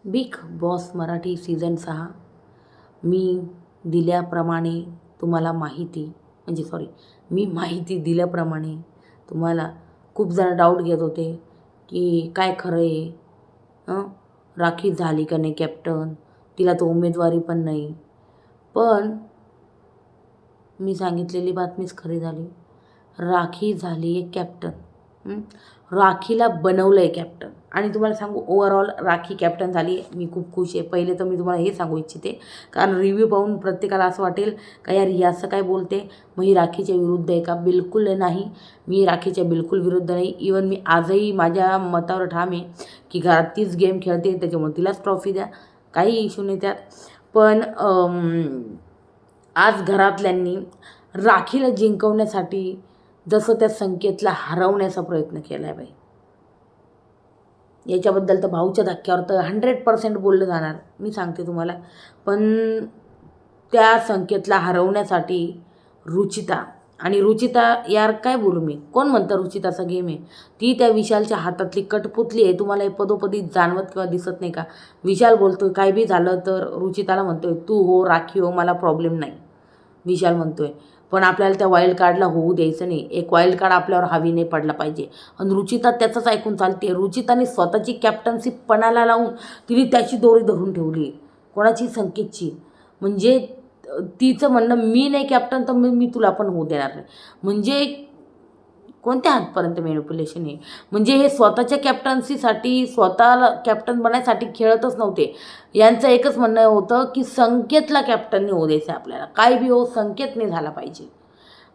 Big boss Marathi season 6 मी दिल्याप्रमाणे तुम्हाला माहिती मी माहिती दिल्याप्रमाणे तुम्हाला खूप जण डाऊट घेत होते की काय खरं आहे. राखी झाली का नाही कॅप्टन, तिला तर उमेदवारी पण नाही. पण मी सांगितलेली बातमीच खरी झाली. राखी झाली आहे कॅप्टन. राखीला बनवलं आहे कॅप्टन. आणि तुम्हाला सांगू, ओव्हरऑल राखी कॅप्टन झाली आहे, मी खूप खुश आहे. पहिले तर मी तुम्हाला हे सांगू इच्छिते, कारण रिव्ह्यू पाहून प्रत्येकाला असं वाटेल का यार ही असं काय बोलते, मग ही राखीच्या विरुद्ध आहे का. बिलकुल नाही, मी राखीच्या बिलकुल विरुद्ध नाही. इवन मी आजही माझ्या मतावर ठाम आहे की घरात तीच गेम खेळते, त्याच्यामुळे तिलाच ट्रॉफी द्या, काही इश्यू नाही त्यात. पण आज घरातल्यांनी राखीला जिंकवण्यासाठी जसं त्या संकेतला हरवण्याचा प्रयत्न केला आहे बाई, याच्याबद्दल तर भाऊच्या धक्क्यावर तर 100% बोललं जाणार, मी सांगते तुम्हाला. पण त्या संकेतला हरवण्यासाठी रुचिता यार काय बोलू मी, कोण म्हणतं रुचिताचा गेम आहे. ती त्या विशालच्या हातातली कठपुतली आहे. तुम्हाला हे पदोपदी जाणवत किंवा दिसत नाही का. विशाल बोलतोय काय बी झालं तर रुचिताला म्हणतोय तू हो राखी हो, मला प्रॉब्लेम नाही, विशाल म्हणतोय. पण आपल्याला त्या वाईल्ड कार्डला होऊ द्यायचं नाही. एक वाईल्ड कार्ड आपल्यावर हावी नाही पडला पाहिजे. आणि रुचिता त्याचंच ऐकून चालते. रुचिताने स्वतःची कॅप्टन्सी पणाला लावून तिने त्याची दोरी धरून ठेवली, कोणाची, संकेतची. म्हणजे तिचं म्हणणं मी नाही कॅप्टन तर मी तुला पण होऊ देणार नाही. म्हणजे कोणत्या हातपर्यंत मॅनिप्युलेशन आहे. म्हणजे हे स्वतःच्या कॅप्टन्सीसाठी, स्वतःला कॅप्टन बनायसाठी खेळतच नव्हते. यांचं एकच म्हणणं होतं की संकेतला कॅप्टनने होऊ द्यायचं आपल्याला, काय बी हो संकेतने झाला पाहिजे.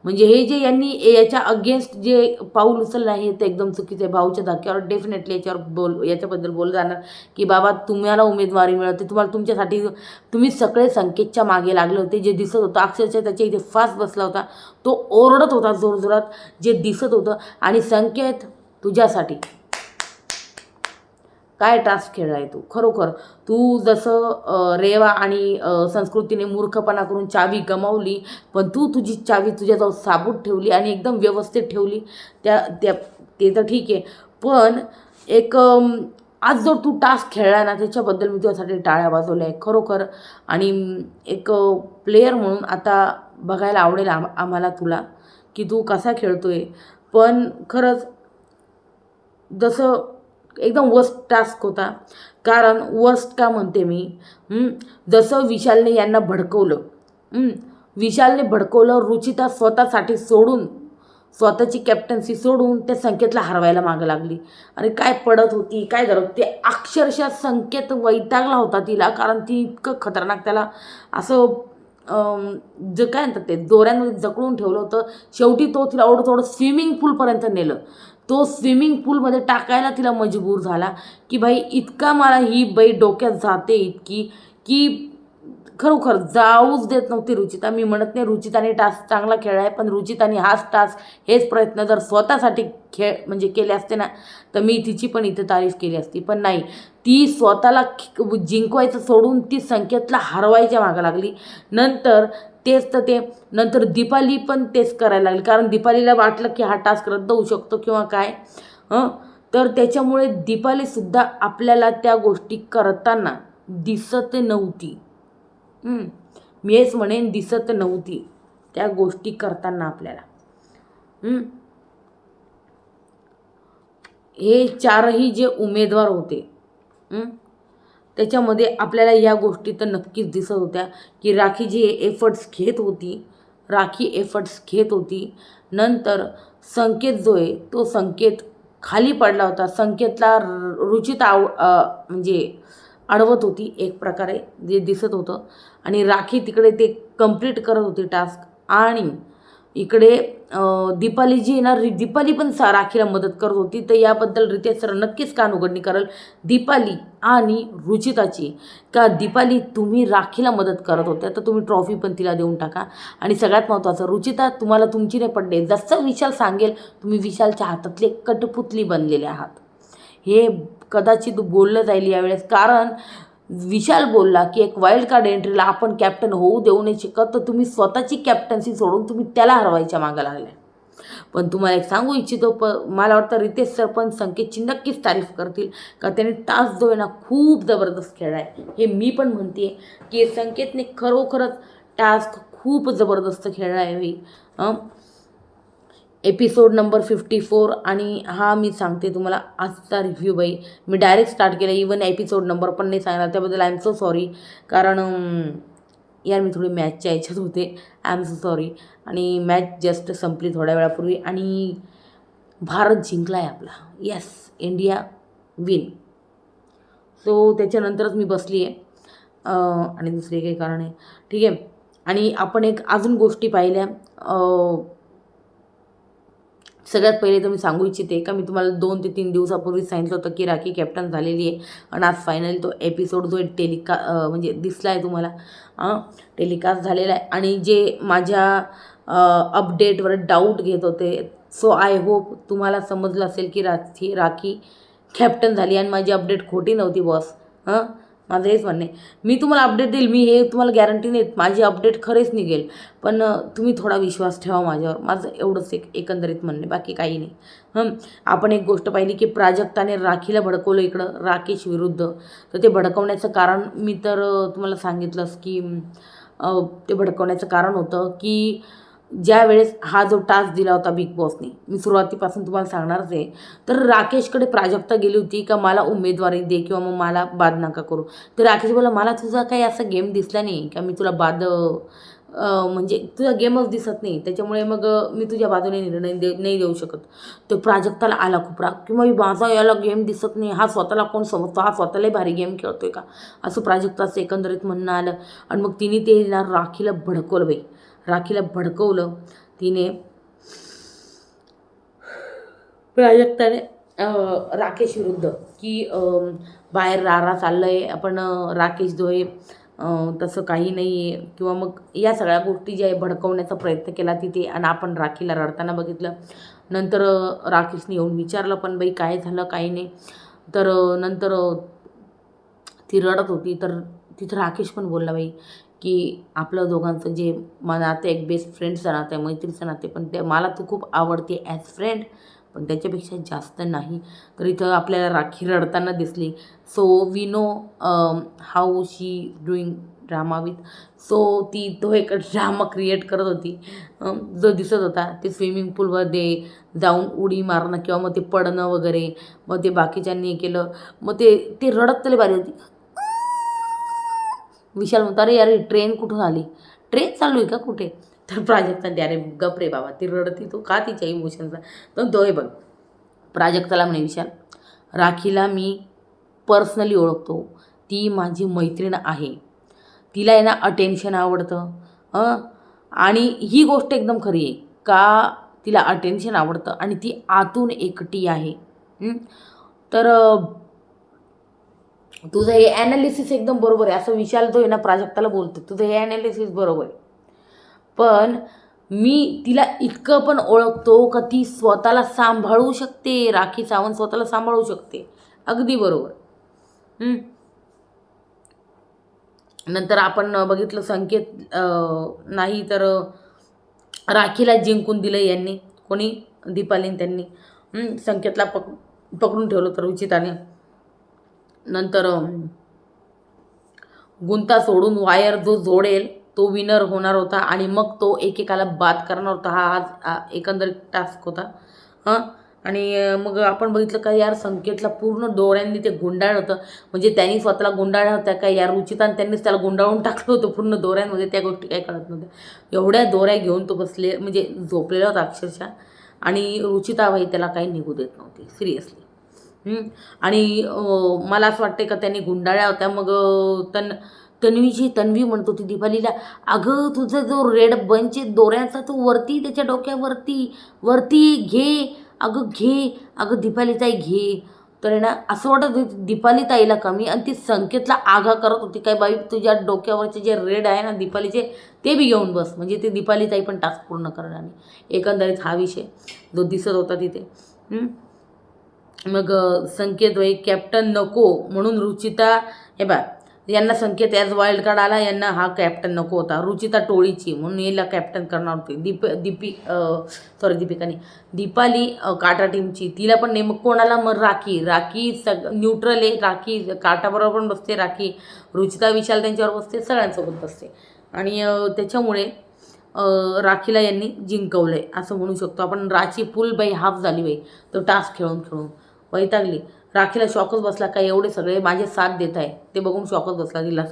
म्हणजे हे जे यांनी याच्या अगेन्स्ट जे पाऊल उचललं आहे ते एकदम चुकीचं आहे. भाऊच्या धक्क्यावर डेफिनेटली याच्याबद्दल बोललं जाणार की बाबा तुम्हाला उमेदवारी मिळते, तुम्हाला तुमच्यासाठी तुम्ही सगळे संकेतच्या मागे लागले होते. जे दिसत होतं अक्षरशः त्याच्या इथे फास बसला होता, तो ओरडत होता जोरजोरात, जे दिसत होतं. आणि संकेत तुझ्यासाठी काय टास्क खेळला आहे तू, खरोखर तू जसं रेवा आणि संस्कृतीने मूर्खपणा करून चावी गमावली, पण तू तुझी चावी तुझ्याजवळ साबूत ठेवली आणि एकदम व्यवस्थित ठेवली. त्या त्या ते तर ठीक आहे, पण एक आज जो तू टास्क खेळला ना त्याच्याबद्दल मी तुझ्यासाठी टाळ्या वाजवल्या आहे खरोखर. आणि एक प्लेयर म्हणून आता बघायला आवडेल आम्हाला तुला की तू कसा खेळतोय. पण खरंच जसं एकदम वर्स्ट टास्क होता. कारण वर्स्ट का म्हणते मी, जसं विशालने यांना भडकवलं, विशालने भडकवलं, रुचिता स्वतःसाठी सोडून, स्वतःची कॅप्टन्सी सोडून त्या संकेतला हरवायला मागं लागली. अरे काय पडत होती, काय झालं ते अक्षरशः संकेत वैतागला होता तिला, कारण ती इतकं खतरनाक त्याला असं जे काय म्हणतात ते दोऱ्यांमध्ये जकळून ठेवलं होतं. शेवटी तो तिला थोडं स्विमिंग पूलपर्यंत नेलं. तो स्विमिंग पूलमध्ये टाकायला तिला मजबूर झाला की भाई इतका मला ही बाई डोक्यात जाते इतकी की खरोखर जाऊच देत नव्हती रुचिता. मी म्हणत नाही रुचिताने टास्क चांगला खेळला आहे, पण रुचिताने हाच टास्क, हेच प्रयत्न जर स्वतःसाठी म्हणजे केले असते ना तर मी तिची पण इथे तारीफ केली असती. पण नाही, ती स्वतःला जिंकवायचं सोडून ती संकेतला हरवायच्या मागं लागली. नंतर दीपाली पण तेच करायला लागली, कारण दीपालीला वाटलं की हा टास्क रद्द होऊ शकतो किंवा काय. तर त्याच्यामुळे दीपालीसुद्धा आपल्याला त्या गोष्टी करताना दिसत नव्हती. मी हेच म्हणेन, दिसत नव्हती त्या गोष्टी करताना आपल्याला. हे चारही जे उमेदवार होते त्याच्यामध्ये आपल्याला या गोष्टी तर नक्कीच दिसत होत्या की राखी जी एफर्ट्स घेत होती. नंतर संकेत जो आहे तो संकेत खाली पडला होता. संकेतला रुचिता म्हणजे अडवत होती एक प्रकारे, जे दिसत होतं. आणि राखी तिकडे ते कंप्लीट करत होती टास्क. आणि इकडे दीपाली जी ना, दीपाली पण राखीला मदत करत होती. तर याबद्दल रितेश सर नक्कीच कानउघडणी करेल दीपाली आणि रुचिताची, का दीपाली तुम्ही राखीला मदत करत होत्या तर तुम्ही ट्रॉफी पण तिला देऊन टाका. आणि सगळ्यात महत्त्वाचं, रुचिता तुम्हाला तुमची नाही पडले, जसं विशाल सांगेल तुम्ही विशालच्या हातातले कठपुतली बनलेले आहात. हे कदाचित बोललं जाईल यावेळेस, कारण विशाल बोलला की एक वाईल्ड कार्ड एंट्रीला आपण कॅप्टन होऊ देऊ नाही शकत, तर तुम्ही स्वतःची कॅप्टन्सी सोडून तुम्ही त्याला हरवायच्या मागं लागल्या. पण तुम्हाला एक सांगू इच्छितो, मला वाटतं रितेश सर पण संकेतची नक्कीच तारीफ करतील, का त्याने टास्क जो आहे ना खूप जबरदस्त खेळला आहे. हे मी पण म्हणते की संकेतने खरोखरच टास्क खूप जबरदस्त खेळला आहे. एपिसोड नंबर 54 आणि हा मी सांगते तुम्हाला आजचा रिव्ह्यू बाई, मी डायरेक्ट स्टार्ट केला, इवन एपिसोड नंबर पण नाही सांगणार, त्याबद्दल आय एम सो सॉरी. कारण यार मी थोडी मॅचच्या ह्याच्यात होते, आय एम सो सॉरी. आणि मॅच जस्ट संपली थोड्या वेळापूर्वी आणि भारत जिंकला आहे आपला. Yes, India win. सो त्याच्यानंतरच मी बसली आहे आणि दुसरे काही कारण आहे. ठीक आहे. आणि आपण एक अजून गोष्टी पाहिल्या. सगळ्यात पहिले तर मी सांगू इच्छिते का मी तुम्हाला 2 ते 3 दिवसापूर्वी सांगितलं होतं की राखी कॅप्टन झालेली आहे आणि आज फायनली तो एपिसोड जो आहे म्हणजे दिसला आहे तुम्हाला, टेलिकास्ट झालेला आहे. आणि जे माझ्या अपडेटवर डाऊट घेत होते, सो आय होप तुम्हाला समजलं असेल की राखी कॅप्टन झाली आणि माझी अपडेट खोटी नव्हती बॉस. माझं हेच म्हणणं आहे. मी तुम्हाला अपडेट देईल, मी हे तुम्हाला गॅरंटी नाही माझी अपडेट खरेच निघेल, पण तुम्ही थोडा विश्वास ठेवा माझ्यावर. माझं एवढंच एकंदरीत म्हणणे, बाकी काही नाही. आपण एक गोष्ट पाहिली की प्राजक्ताने राखीला भडकवलं इकडं राकेश विरुद्ध. तर ते भडकवण्याचं कारण मी तर तुम्हाला सांगितलंच की ते भडकवण्याचं कारण होतं की ज्या वेळेस हा जो टास्क दिला होता बिग बॉसने, मी सुरुवातीपासून तुम्हाला सांगणारच आहे, तर राकेशकडे प्राजक्ता गेली होती का मला उमेदवारी दे किंवा मग मला बाद नका करू. तर राकेश बोला मला तुझा काही असा गेम दिसला नाही का मी तुला बाद म्हणजे तुझा गेमच दिसत नाही, त्याच्यामुळे मग मी तुझ्या बाजूने निर्णय नाही देऊ शकत. तर प्राजक्ताला आला खूप राग किंवा माझा याला गेम दिसत नाही, हा स्वतःला कोण समजतो, हा स्वतःलाही भारी गेम खेळतोय का, असं प्राजक्ताचं एकंदरीत म्हणणं आलं. आणि मग तिने ते राखीला भडकवलं बाई, राखीला भडकवलं तिने. प्राजक्ताने राकेश विरुद्ध की बाहेर रारा चाललं आहे, आपण राकेश जो आहे तसं काही नाही आहे, किंवा मग या सगळ्या गोष्टी ज्या आहे भडकवण्याचा प्रयत्न केला तिथे. आणि आपण राखीला रडताना बघितलं. नंतर राकेशने येऊन विचारलं पण बाई काय झालं काही नाही. तर नंतर ती रडत होती, तर तिथं राकेश पण बोलला बाई की आपलं दोघांचं जे नातं एक बेस्ट फ्रेंडचं नातं आहे, मैत्रीचं नातं आहे, पण ते मला तू खूप आवडते ॲज फ्रेंड, पण त्याच्यापेक्षा जास्त नाही. तर इथं आपल्याला राखी रडताना दिसली. So we know how she doing drama with. So ती तो एक ड्रामा क्रिएट करत होती जो दिसत होता. ते स्विमिंग पूलमध्ये जाऊन उडी मारणं किंवा मग ते पडणं वगैरे, मग ते बाकीच्यांनी केलं, मग ते रडत तरी बारी होती. विशाल म्हणतो अरे यार ट्रेन कुठून आली, ट्रेन चालू आहे का कुठे. तर प्राजक्ता ते अरे गप रे बाबा, ती रडती तो का तिच्या इमोशनचा. तर तो हे बघ प्राजक्ताला म्हणे विशाल राखीला मी पर्सनली ओळखतो, ती माझी मैत्रीण आहे, तिला आहे ना अटेन्शन आवडतं. आणि ही गोष्ट एकदम खरी आहे का तिला अटेन्शन आवडतं आणि ती आतून एकटी आहे. तर तुझं हे ॲनालिसिस एकदम बरोबर आहे, असं विशाल तो आहे ना प्राजक्ताला बोलतो, तुझं हे ॲनालिसिस बरोबर आहे. पण मी तिला इतकं पण ओळखतो का ती स्वतःला सांभाळू शकते, राखी सावंत स्वतःला सांभाळू शकते. अगदी बरोबर. नंतर आपण बघितलं संकेत नाही तर राखीला जिंकून दिलं यांनी, कोणी दीपालीने त्यांनी संकेतला पकडून ठेवलं तर रुचिताने. नंतर गुंता सोडून वायर जो जोडेल तो विनर होणार होता आणि मग तो एकेकाला बाद करणार होता. हा एकंदरीत टास्क होता. आणि मग आपण बघितलं का यार संकेतला पूर्ण दोऱ्यांनी ते गुंडाळलं होतं, म्हणजे त्यांनी स्वतःला गुंडाळल्या होत्या काय यार, रुचिता त्यांनीच त्याला गुंडाळून टाकलं होतं पूर्ण दोऱ्यांमध्ये. त्या गोष्टी काही कळत नव्हत्या. एवढ्या दोऱ्या घेऊन तो बसले म्हणजे झोपलेला होता अक्षरशः. आणि रुचिताबाई त्याला काही निघू देत नव्हती सिरियसली. आणि मला असं वाटतं का त्यांनी गुंडाळ्या होत्या. मग तन्वी म्हणत होती दीपालीला अगं तुझा जो रेड बंच आहे दोऱ्याचा तो वरती त्याच्या डोक्यावरती घे, अगं घे, अगं दीपाली ताई घे. तर आहे ना असं वाटत होती दीपाली ताईला कमी आणि ती संकेतला आगा करत होती काय बाई तुझ्या डोक्यावरचे जे रेड आहे ना दीपालीचे ते बी घेऊन बस, म्हणजे ते दीपाली ताई पण टास्क पूर्ण करणार नाही. एकंदरीत हा विषय जो दिसत होता तिथे. मग संकेत कॅप्टन नको म्हणून रुचिता हे बा यांना संकेत ॲज वाईल्ड कार्ड आला, यांना हा कॅप्टन नको होता, रुचिता टोळीची म्हणून याला कॅप्टन करणार होते. दीपिकाने दीपाली काटा टीमची, तिला पण नेमक कोणाला, मग राखी न्यूट्रल आहे, राखी काटाबरोबर पण बसते, राखी रुचिता विशाल त्यांच्यावर बसते, सगळ्यांसोबत बसते आणि त्याच्यामुळे राखीला यांनी जिंकवलं आहे असं म्हणू शकतो आपण. राखी फुल बाई हाफ झाली बाई तो टास्क खेळून वैतागली. राखीला शॉकच बसला, काय एवढे सगळे माझे साथ देत आहे ते बघून शॉकच बसला तिला.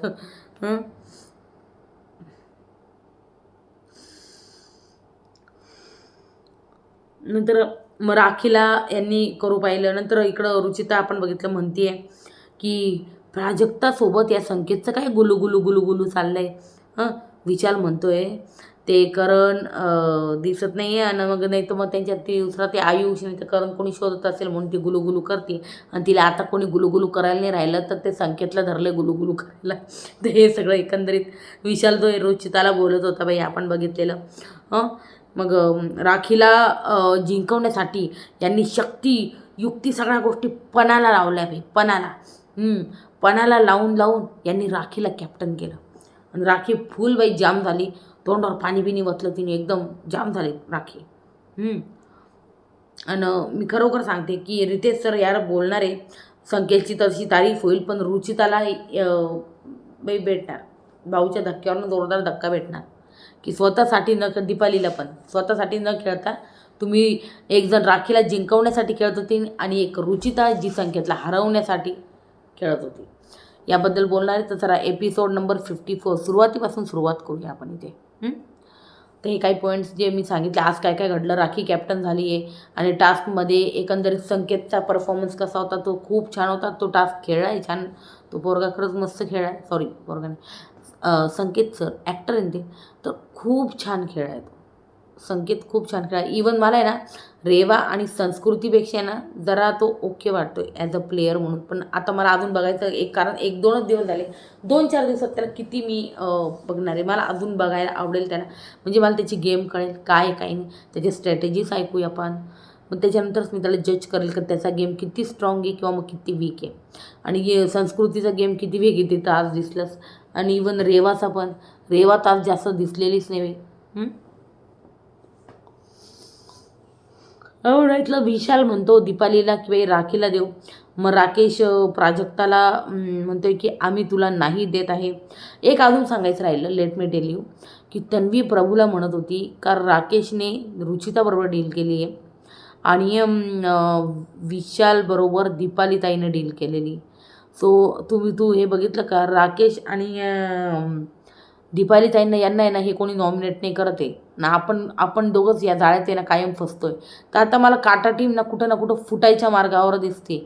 नंतर मग राखीला यांनी करू पाहिलं. नंतर इकडं रुचिता आपण बघितलं म्हणते की प्राजक्तासोबत या संकेतचं काय गुलू चाललंय. विशाल म्हणतोय ते करण दिसत नाही आहे आणि मग नाही तर मग त्यांच्यात ती दुसरा ते आयुष नाही तर करण कोणी शोधत असेल म्हणून ती गुलू करते आणि तिला आता कोणी गुलू करायला नाही राहिलं तर ते संकेतला धरलं गुलू करायला. तर हे सगळं एकंदरीत विशाल जो रुचिताला बोलत होता बाई आपण बघितलेलं. मग राखीला जिंकवण्यासाठी यांनी शक्ती युक्ती सगळ्या गोष्टी पणाला लावल्या बाई, पणाला लावून यांनी राखीला कॅप्टन केलं आणि राखी फुल बाई जाम झाली, तोंडावर पाणी बिनी वतलं तिने, एकदम जाम झाली राखी. आणि मी खरोखर सांगते की रितेश सर यार बोलणारे संकेतची तशी तारीफ होईल पण रुचिताला बाई भेटणार, भाऊच्या धक्क्यावरनं जोरदार धक्का भेटणार की स्वतःसाठी न दीपालीला पण स्वतःसाठी न खेळता तुम्ही एक जण राखीला जिंकवण्यासाठी खेळत होती आणि एक रुचिता जी संकेतला हरवण्यासाठी खेळत होती. याबद्दल बोलणार आहे तर जरा एपिसोड नंबर 54 सुरुवातीपासून सुरुवात करूया आपण इथे. तर हे काही पॉईंट्स जे मी सांगितले आज काय काय घडलं. राखी कॅप्टन झाली आहे आणि टास्कमध्ये एकंदरीत संकेतचा परफॉर्मन्स कसा होता, तो खूप छान होता. तो टास्क खेळला आहे छान, तो पोरगा खरंच मस्त खेळला आहे. सॉरी पोरगाने संकेत सर ॲक्टर आहे ते, तर खूप छान खेळला आहे तो. संकेत खूप छान खेळा. इवन मला आहे ना रेवा आणि संस्कृतीपेक्षा ना जरा तो ओके वाटतो ॲज अ प्लेयर म्हणून. पण आता मला अजून बघायचं कारण 1-2च दिवस झाले, 2-4 दिवसात त्याला किती मी बघणार आहे. मला अजून बघायला आवडेल त्याला, म्हणजे मला त्याची गेम कळेल काय नाही, त्याची स्ट्रॅटेजीज ऐकूया आपण. मग त्याच्यानंतरच मी त्याला जज करेल की त्याचा गेम किती स्ट्रॉंग आहे किंवा मग किती वीक आहे. आणि संस्कृतीचा गेम किती वीक आहे ते तर आज दिसलंच. आणि इवन रेवाचा पण, रेवा तर आज जास्त दिसलेलीच नाही. राईटला विशाल म्हणतो दीपालीला की बाई राखीला देऊ. मग राकेश प्राजक्ताला म्हणतोय की आम्ही तुला नाही देत आहे. एक अजून सांगायचं राहिलं, लेट मी टेल यू की तन्वी प्रभूला म्हणत होती का राकेशने रुचिताबरोबर डील केली आहे आणि विशालबरोबर दीपालीताईनं डील केलेली. सो तू हे बघितलं का, राकेश आणि दीपालीताईंना यांना आहे ना हे कोणी नॉमिनेट नाही करत आहे ना. आपण दोघंच या जाळ्यात आहे ना कायम फसतोय. तर आता मला काटा टीम ना कुठं फुटायच्या मार्गावर दिसते.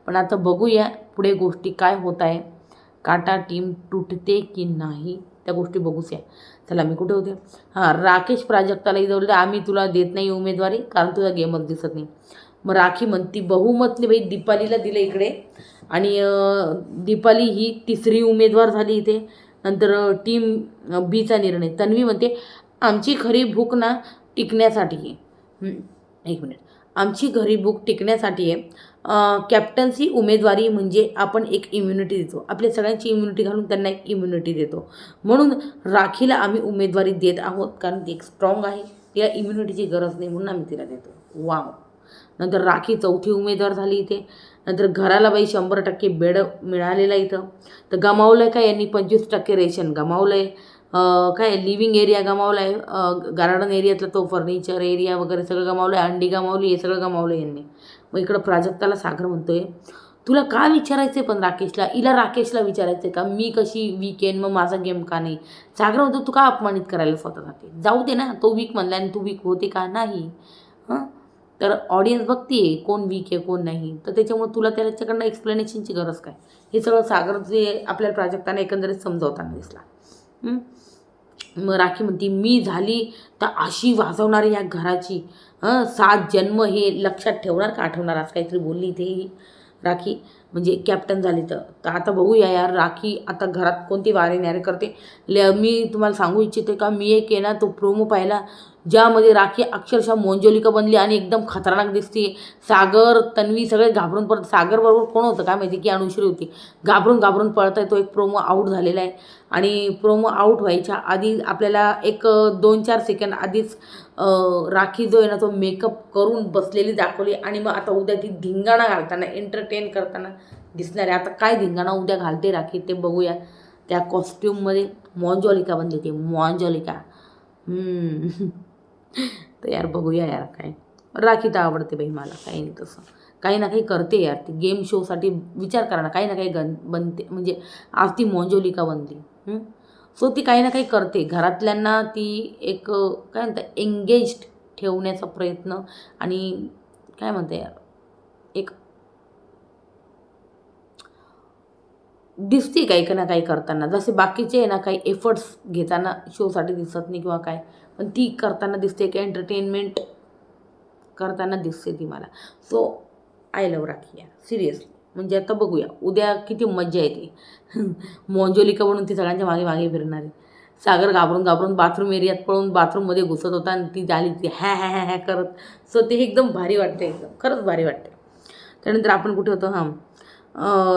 पण आता बघूया पुढे गोष्टी काय होत आहे. काटा टीम तुटते की नाही त्या गोष्टी बघूया. चला मी कुठे होते, राकेश प्राजक्ताला इथं आम्ही तुला देत नाही उमेदवारी कारण तुझा गेमच दिसत नाही. मग राखी म्हणती बहुमतली बाई दीपालीला दिलं इकडे आणि दीपाली ही तिसरी उमेदवार झाली इथे. नंतर टीम बीचा निर्णय. तन्वी म्हणते आमची खरी भूक ना टिकण्यासाठी आहे. एक मिनिट, आमची खरी भूक टिकण्यासाठी आहे. कॅप्टन्सी उमेदवारी म्हणजे आपण एक इम्युनिटी देतो, आपल्या सगळ्यांची इम्युनिटी घालून त्यांना एक इम्युनिटी देतो. म्हणून राखीला आम्ही उमेदवारी देत आहोत कारण ती एक स्ट्रॉंग आहे, तिला इम्युनिटीची गरज नाही म्हणून आम्ही तिला देतो. वाव. नंतर राखी चौथी उमेदवार झाली इथे. नंतर घराला बाई 100% बेड मिळालेला इथं. तर गमावलं आहे का यांनी 25% रेशन गमावलं आहे. काय लिव्हिंग एरिया गमावला आहे, गार्डन एरियातला तो फर्निचर एरिया वगैरे सगळं गमावलं आहे, अंडी गमावली, हे सगळं गमावलं आहे यांनी. मग इकडं प्राजक्ताला सागर म्हणतोय तुला का विचारायचं आहे पण राकेशला विचारायचं आहे का मी कशी वीक आहे मग माझा गेम का नाही. सागर म्हणतो तू का अपमानित करायला स्वतःसाठी, जाऊ दे ना, तो वीक म्हणला आणि तू वीक होते का नाही. तर ऑडियन्स बघते कोण वीक आहे कोण नाही, तर त्याच्यामुळे तुला त्याच्याकडनं एक्सप्लेनेशनची गरज काय. हे सगळं सागर जे आपल्याला प्राजक्ताने एकंदरीत समजावताना दिसला. मग राखी म्हणती मी झाली तर अशी वाजवणार या घराची, 7 जन्म हे लक्षात ठेवणार का आठवणार, असं काहीतरी बोलली इथे राखी. म्हणजे कॅप्टन झाली तर आता बघूया यार राखी आता घरात कोणती वारे न्यारे करते. मी तुम्हाला सांगू इच्छिते का मी एक आहे ना तो प्रोमो पाहिला, ज्यामध्ये राखी अक्षरशः मोंजोलिका बनली आणि एकदम खतरनाक दिसते. सागर, तन्वी सगळे घाबरून पडत. सागरबरोबर कोण होतं काय माहिती, की अनुश्री होती. घाबरून घाबरून पळत आहे. तो एक प्रोमो आऊट झालेला आहे आणि प्रोमो आऊट व्हायच्या आधी आपल्याला एक 2-4 सेकंड आधीच राखी जो आहे ना तो मेकअप करून बसलेली दाखवली आणि मग आता उद्या ती धिंगाणा घालताना, एंटरटेन करताना दिसणार आहे. आता काय धिंगाणा उद्या घालते राखी ते बघूया. त्या कॉस्ट्यूममध्ये मॉन्जॉलिका बनली ती मॉन्जॉलिका. तर यार बघूया यार काय. राखी तर आवडते बाई मला, काही नाही तसं. काही ना काही करते यार ती गेम शोसाठी. विचार करा ना, काही ना काही बनते. म्हणजे आज ती मॉन्जोलिका बनली. सो ती काही ना काही करते. घरातल्यांना ती एक काय म्हणतात एंगेज्ड ठेवण्याचा प्रयत्न आणि काय म्हणते यार एक दिसते काही ना काही करताना. जसे बाकीचे आहे ना काही एफर्ट्स घेताना शोसाठी दिसत नाही किंवा काय, पण ती करताना दिसते. एक एंटरटेनमेंट करताना दिसते ती मला. सो आय लव्ह राखी यार सिरियसली. म्हणजे आता बघूया उद्या किती मज्जा येते. मोंजोलिका म्हणून ती सगळ्यांच्या मागे मागे फिरणार आहे. सागर घाबरून घाबरून बाथरूम एरियात पळून बाथरूममध्ये घुसत होता आणि ती झाली ती हॅ हॅ हॅ हॅ करत. सो ते एकदम भारी वाटते, एकदम खरंच भारी वाटते. त्यानंतर आपण कुठे होतो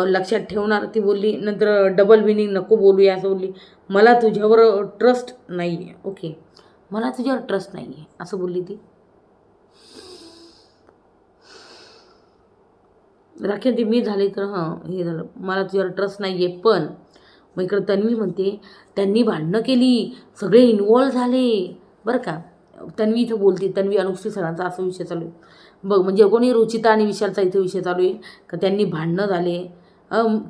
लक्षात ठेवणार. ती बोलली नंतर डबल विनिंग नको बोलूया असं बोलली. मला तुझ्यावर ट्रस्ट नाही आहे. ओके, मला तुझ्यावर ट्रस्ट नाही आहे असं बोलली ती. राखी ती मी झाली तर हे झालं, मला तुझ्यावर ट्रस्ट नाही आहे. पण मग इकडं तन्वी म्हणते त्यांनी भांडणं केली, सगळे इन्वॉल्व झाले बरं का. तन्वी इथं बोलते, तन्वी अनुश्री सरांचा असा विषय चालू आहे बघ. म्हणजे कोणी रुचिता आणि विशालचा इथं विषय चालू आहे का त्यांनी भांडणं झाले.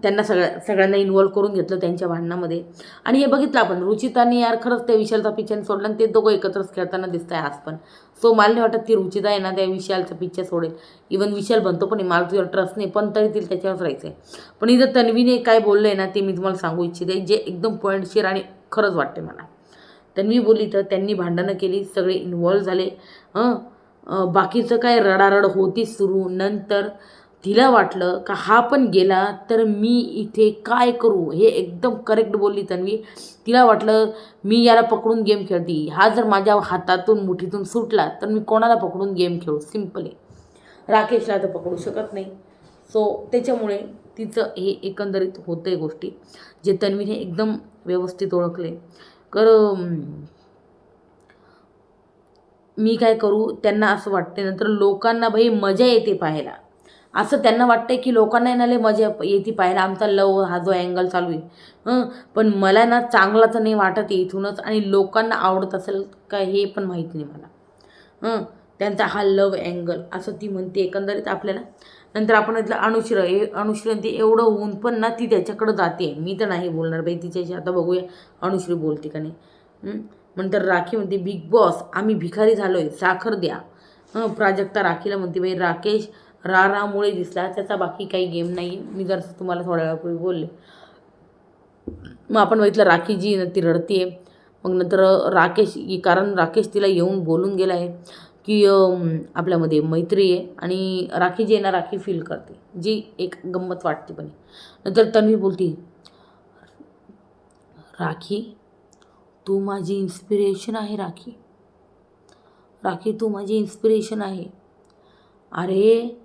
त्यांना सगळ्यांना इन्वॉल्व करून घेतलं त्यांच्या भांडणामध्ये. आणि हे बघितलं आपण रुचिताने यार खरंच त्या विशालचा पिक्चर सोडला आणि ते दोघं एकत्रच खेळताना दिसत आहे आज पण. सो मला नाही वाटत ती रुचिता आहे ना त्या विशालचा पिक्चर सोडेल. इवन विशाल बनतो पण मला तुझ्यावर ट्रस्ट नाही, पण तरी तिला त्याच्यावरच राहायचं आहे. पण इथं तन्वीने काय बोललं आहे ना ते मी तुम्हाला सांगू इच्छिते, जे एकदम पॉईंटशीर आणि खरंच वाटते मला. तन्वी बोलली तर त्यांनी भांडणं केली, सगळे इन्वॉल्व झाले. बाकीचं काय रडारड होतीच सुरू. नंतर तिला वाटलं का हा पण गेला तर मी इथे काय करू, हे एकदम करेक्ट बोलली तन्वी. तिला वाटलं मी याला पकडून गेम खेळते, हा जर माझ्या हातातून मुठीतून सुटला तर मी कोणाला पकडून गेम खेळू. सिम्पल आहे, राकेशला तर पकडू शकत नाही. सो त्याच्यामुळे तिचं हे एकंदरीत होतं आहे गोष्टी जे तन्वीने एकदम व्यवस्थित ओळखले. मी काय करू त्यांना असं वाटते. नंतर लोकांना भाई मजा येते पाहायला, असं त्यांना वाटतंय की लोकांना येणारे मजा येते पाहायला आमचा लव हा जो अँगल चालू आहे. पण मला ना चांगला तर नाही वाटत आहे इथूनच, आणि लोकांना आवडत असेल का हे पण माहीत नाही मला. त्यांचा हा लव अँगल असं ती म्हणते एकंदरीत आपल्याला. नंतर आपण म्हटलं अनुश्री ती एवढं होऊन पण ना ती त्याच्याकडं जाते. मी तर नाही बोलणार बाई तिच्याशी, आता बघूया अनुश्री बोलते का नाही. नंतर राखी म्हणते बिग बॉस आम्ही भिकारी झालो आहे, साखर द्या. प्राजक्ता राखीला म्हणते बाई राकेश रामुळे दिसला, त्याचा बाकी काही गेम नाही. मी जर तुम्हाला थोड्या वेळापूर्वी बोलले. मग आपण बघितलं राखी जी ती रडते. मग नंतर कारण राकेश तिला येऊन बोलून गेला आहे की आपल्यामध्ये मैत्री आहे आणि राखी जी आहे ना राखी फील करते, जी एक गंमत वाटते. पण नंतर तन्वी बोलती राखी तू माझी इन्स्पिरेशन आहे. राखी तू माझी इन्स्पिरेशन आहे. अरे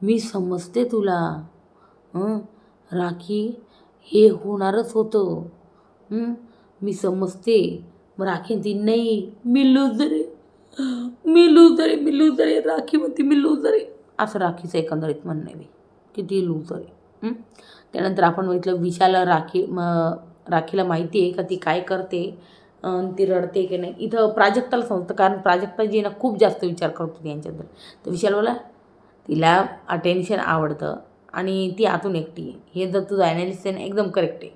मी समजते तुला. राखी हे होणारच होतं. मी समजते. मग राखी ती नाही मी लूजर आहे. राखी म्हणते मी लूजर आहे, असं राखीचं एकंदरीत म्हणणं आहे की ती लूजर आहे. त्यानंतर आपण बघितलं विशाल राखीला माहिती आहे का ती काय करते, ती रडते की नाही. इथं प्राजक्ताला समजतं, कारण प्राजक्ता जी ना खूप जास्त विचार करतो यांच्याबद्दल. तर विशाल बोला तिला अटेन्शन आवडतं आणि ती आतून एकटी आहे. हे जर तुझं ॲनालिसिस आहे ना एकदम करेक्ट आहे.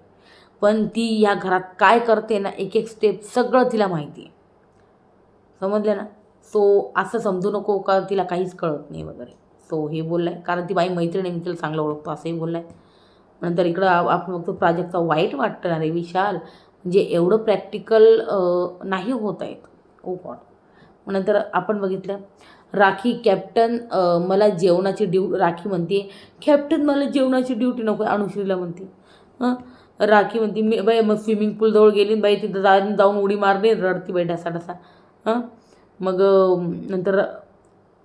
पण ती ह्या घरात काय करते ना एक एक स्टेप सगळं तिला माहिती आहे. समजलं ना. सो असं समजू नको का तिला काहीच कळत नाही वगैरे. सो हे बोललाय कारण ती बाई मैत्रीण आहे, मी तिला चांगलं ओळखतो असंही बोललाय. नंतर इकडं आपण बघतो प्राजक्ता वाईट वाटतं ना रे विशाल, म्हणजे एवढं प्रॅक्टिकल नाही होत आहेत. ओ गॉड. नंतर आपण बघितलं राखी कॅप्टन मला जेवणाची राखी म्हणते कॅप्टन मला जेवणाची ड्युटी नको आहे, अनुश्रीला म्हणते. राखी म्हणते मी बाई मग स्विमिंग पूलजवळ गेली बाई तिथं जाऊन उडी मारली, रडती बाई ढसा. मग नंतर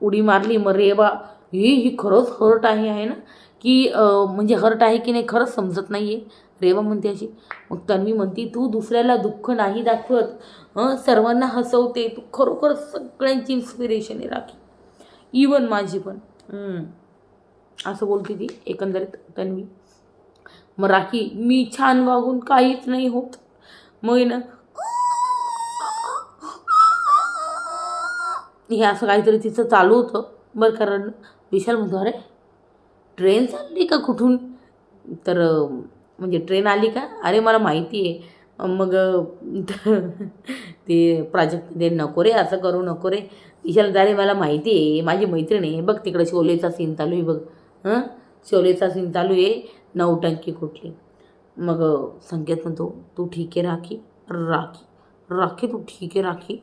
उडी मारली. मग रेवा ही खरंच हर्ट आहे ना, की म्हणजे हर्ट आहे की नाही खरंच समजत नाही आहे. रेवा म्हणते अशी. मग तन्वी म्हणते तू दुसऱ्याला दुःख नाही दाखवत, सर्वांना हसवते, तू खरोखर सगळ्यांची इन्स्पिरेशन आहे राखी, इवन माझी पण. असं बोलते ती एकंदरीत तन्वी. मग राखी मी छान वागून काहीच नाही होत. मग ना हे असं काहीतरी तिचं चालू होतं बरं. कारण विशाल म्हणतो अरे ट्रेन चालली का कुठून, तर म्हणजे ट्रेन आली का, अरे मला माहिती आहे. मग ते प्राजक्ता नको रे असं करू नको रे. विशाल अरे मला माहिती आहे, माझी मैत्रीण आहे, बघ तिकडं शोलेचा सीन चालू आहे बघ, शोलेचा सीन चालू आहे, नौटंकी कुठली. मग संकेत म्हणतो तू ठीक आहे राखी, राखी राखी तू ठीक आहे राखी,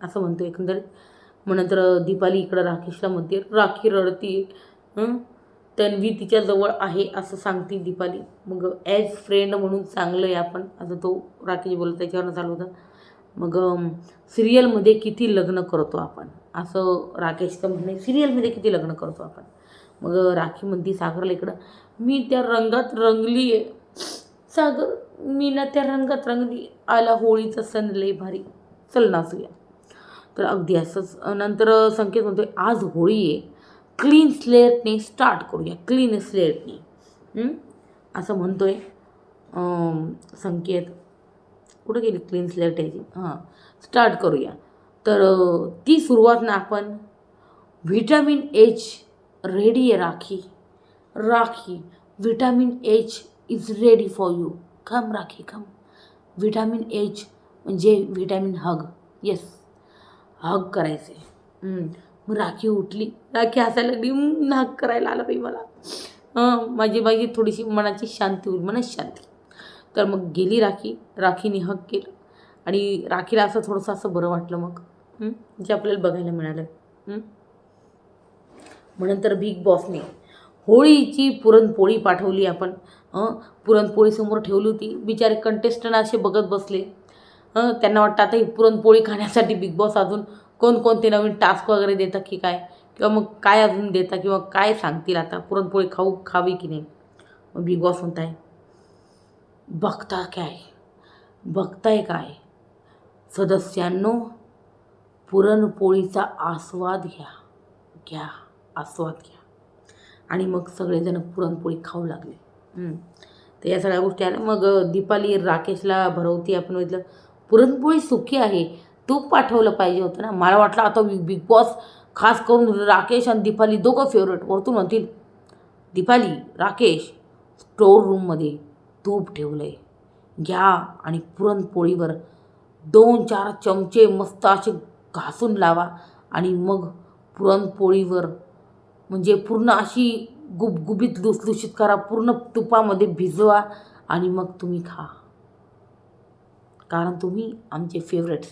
असं म्हणतो एकंदरीत. मग नंतर दीपाली इकडं राकेशला म्हणते राखी रडती, तन्वी तिच्याजवळ आहे असं सांगते दीपाली. मग ॲज फ्रेंड म्हणून चांगलं आहे आपण, असं तो राकेश बोलत त्याच्यावरनं चालू होतं. मग सिरियलमध्ये किती लग्न करतो आपण, असं राकेशचं म्हणणे, सिरियलमध्ये किती लग्न करतो आपण. मग राखी म्हणती सागरला इकडं मी त्या रंगात रंगली आहे सागर, मी ना त्या रंगात रंगली, आला होळीचा सण लय भारी, चल नाचूया. तर अगदी असंच. नंतर संकेत म्हणतोय आज होळी आहे, क्लीन स्लेटने स्टार्ट करूया, क्लीन स्लेटने, असं म्हणतोय संकेत. कुठं गेली क्लीन स्लेट याची, स्टार्ट करूया. तर ती सुरुवात ना आपण व्हिटॅमिन एच रेडी आहे rakhi, rakhi vitamin H is ready for you, come rakhi come. Vitamin H म्हणजे व्हिटॅमिन हग, येस हग करायचे. मग राखी उठली, राखी हसायला लागली, हग करायला आलं बाई मला, माझी थोडीशी मनाची शांती होईल, मनशांती. तर मग गेली राखी, राखीने हग केलं आणि राखीला असं थोडंसं असं बरं वाटलं. मग जे आपल्याला बघायला मिळालं. मग नंतर बिग बॉसने होळीची पुरणपोळी पाठवली. आपण पुरणपोळी समोर ठेवली होती, बिचारे कंटेस्टंट असे बघत बसले. त्यांना वाटतं आता ही पुरणपोळी खाण्यासाठी बिग बॉस अजून कोणकोणते नवीन टास्क वगैरे देतात की काय, किंवा मग काय अजून देतात, किंवा काय सांगतील आता पुरणपोळी खावी की नाही. मग बिग बॉस म्हणताय बघताय काय सदस्यांनो, पुरणपोळीचा आस्वाद घ्या आस्वाद घ्या. आणि मग सगळेजण पुरणपोळी खाऊ लागले. तर या सगळ्या गोष्टी आल्या. मग दीपाली राकेशला भरवती, आपण बघितलं पुरणपोळी सुकी आहे, तूप पाठवलं पाहिजे होतं ना. मला वाटलं आता बिग बॉस खास करून राकेश आणि दीपाली दोघं फेवरेट वरतून म्हणतील दीपाली राकेश स्टोर रूममध्ये तूप ठेवलं आहे, घ्या आणि पुरणपोळीवर 2-4 चमचे मस्त असे घासून लावा आणि मग पुरणपोळीवर म्हणजे पूर्ण अशी गुबगुबीत लुसलुशीत करा, पूर्ण तुपामध्ये भिजवा आणि मग तुम्ही खा, कारण तुम्ही आमचे फेवरेट्स.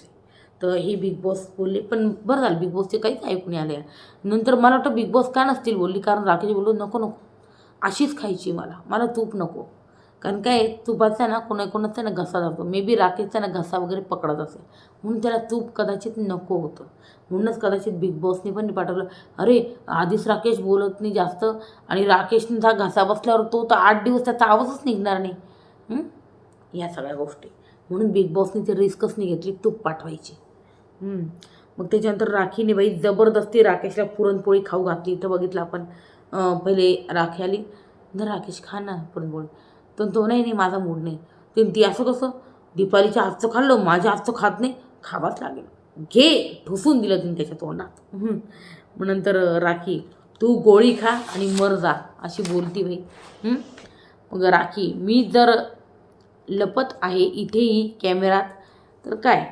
तर हे बिग बॉस बोलले. पण बरं झालं बिग बॉसचे काहीच ऐकून आले. नंतर मला वाटतं बिग बॉस का नसतील बोलली, कारण राकेश बोललो नको अशीच खायची मला तूप नको. कारण काय तुपाचा ना कोणाचा ना घसा जातो, मे बी राकेशचा ना घसा वगैरे पकडत असेल म्हणून त्याला तूप कदाचित नको होतं. म्हणूनच कदाचित बिग बॉसने पण पाठवलं. अरे आधीच राकेश बोलत नाही जास्त आणि राकेशने हा घसा बसल्यावर तो तर 8 दिवस त्याचा आवाजच निघणार नाही. या सगळ्या गोष्टी म्हणून बिग बॉसने ती रिस्कच नाही घेतली तूप पाठवायची. मग त्याच्यानंतर राखीने बाई जबरदस्ती राकेशला पुरणपोळी खाऊ घातली. इथं बघितलं आपण पहिले राखी आली, तर राकेश खा ना पुरणपोळी, तर तो नाही माझा मूड नाही. ती असं कसं दीपालीच्या हातचं खाल्लं, माझ्या हातचं खात नाही, खावाच लागेल, घे ठुसून दिलं तिने त्याच्या तोंडात. मग नंतर राखी तू गोळी खा आणि मर जा अशी बोलती बाई. मग राखी मी जर लपत आहे इथेही कॅमेरात तर काय.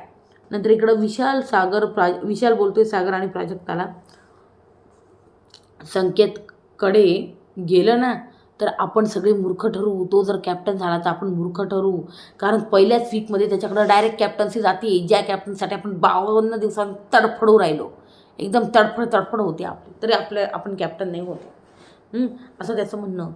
नंतर इकडं विशाल बोलतोय सागर आणि प्राजक्ताला, संकेतकडे गेलं ना तर आपण सगळे मूर्ख ठरवू, तो जर कॅप्टन झाला तर आपण मूर्ख ठरवू, कारण पहिल्याच वीकमध्ये त्याच्याकडं डायरेक्ट कॅप्टन्सी जाते, ज्या कॅप्टनसाठी आपण 52 दिवसांत तडफडू राहिलो, एकदम तडफड होते आपली, तरी आपण कॅप्टन नाही होते, असं त्याचं म्हणणं.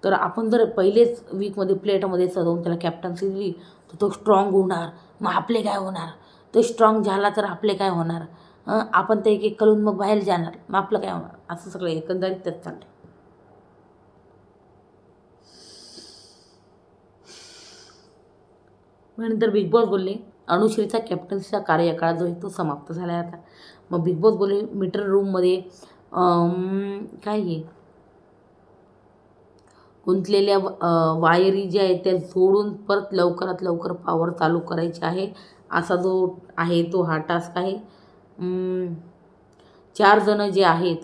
तर आपण जर पहिलेच वीकमध्ये प्लेटमध्ये सजवून त्याला कॅप्टन्सी दिली तर तो स्ट्रॉंग होणार, मग आपले काय होणार, तो स्ट्रॉंग झाला तर आपले काय होणार, आपण तर एक एक करून मग बाहेर जाणार, मग आपलं काय होणार, असं सगळं एकंदरीत त्यात चाललं. नंतर बिग बॉस बोलले अनुश्रीचा कॅप्टन्सीचा कार्यकाळ जो आहे तो समाप्त झाला आहे आता. मग बिग बॉस बोलले मीटर रूममध्ये काय आहे गुंतलेल्या वायरी ज्या आहेत त्या जोडून परत लवकरात लवकर पॉवर चालू करायची आहे, असा जो आहे तो हा टास्क आहे. 4 जणं जे आहेत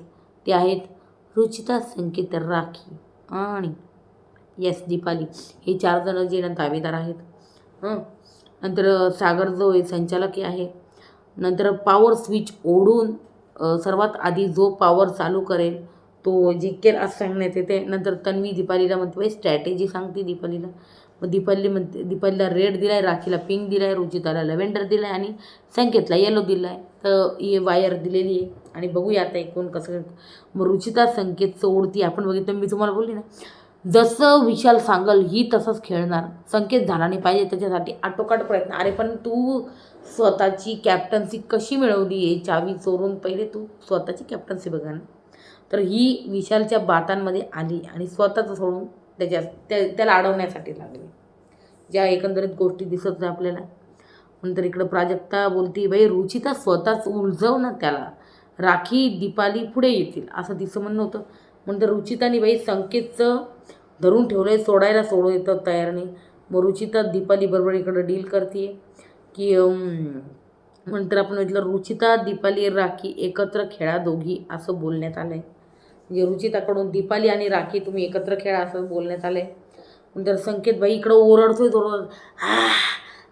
ते आहेत रुचिता, संकेत, राखी आणि येस दीपाली. हे 4 जणं जे ना दावेदार आहेत. नंतर सागर जो आहे संचालक आहे. नंतर पॉवर स्विच ओढून सर्वात आधी जो पॉवर चालू करेल तो जिंकेल असं सांगण्यात येते. नंतर तन्वी दीपालीला म्हणते बाई स्ट्रॅटेजी सांगते दीपालीला. मग दीपालीला रेड दिला आहे, राखीला पिंक दिला आहे, रुचिताला लव्हेंडर दिला आहे आणि संकेतला येलो दिला आहे. तर ही वायर दिलेली आहे आणि बघूया आता कोण कसं. मग रुचिता संकेत ओढती आपण बघितलं, मी तुम्हाला बोलली ना जसं विशाल सांगल ही तसंच खेळणार. संकेत झाला नाही पाहिजे त्याच्यासाठी आटोकाट प्रयत्न. अरे पण तू स्वतःची कॅप्टन्सी कशी मिळवली आहे चावी चोरून, पहिले तू स्वतःची कॅप्टन्सी बघा ना. तर ही विशालच्या बातांमध्ये आली आणि स्वतःच सोडून त्याला अडवण्यासाठी लागली, ज्या एकंदरीत गोष्टी दिसत नाही आपल्याला. नंतर इकडं प्राजक्ता बोलती बाई रुचिता स्वतःच उलझव ना त्याला, राखी दीपाली पुढे येतील असं तिचं म्हणणं होतं. नंतर रुचिताने बाई संकेतचं धरून ठेवलं आहे, सोडायला सोडवतं तयार नाही. मग रुचिता दीपाली बरोबर इकडं डील करते की नंतर आपण म्हटलं रुचिता दीपाली राखी एकत्र खेळा दोघी असं बोलण्यात आलं आहे. म्हणजे रुचिताकडून दीपाली आणि राखी तुम्ही एकत्र खेळा असं बोलण्यात आलं आहे. नंतर संकेत बाई इकडं ओरडतोय थोडं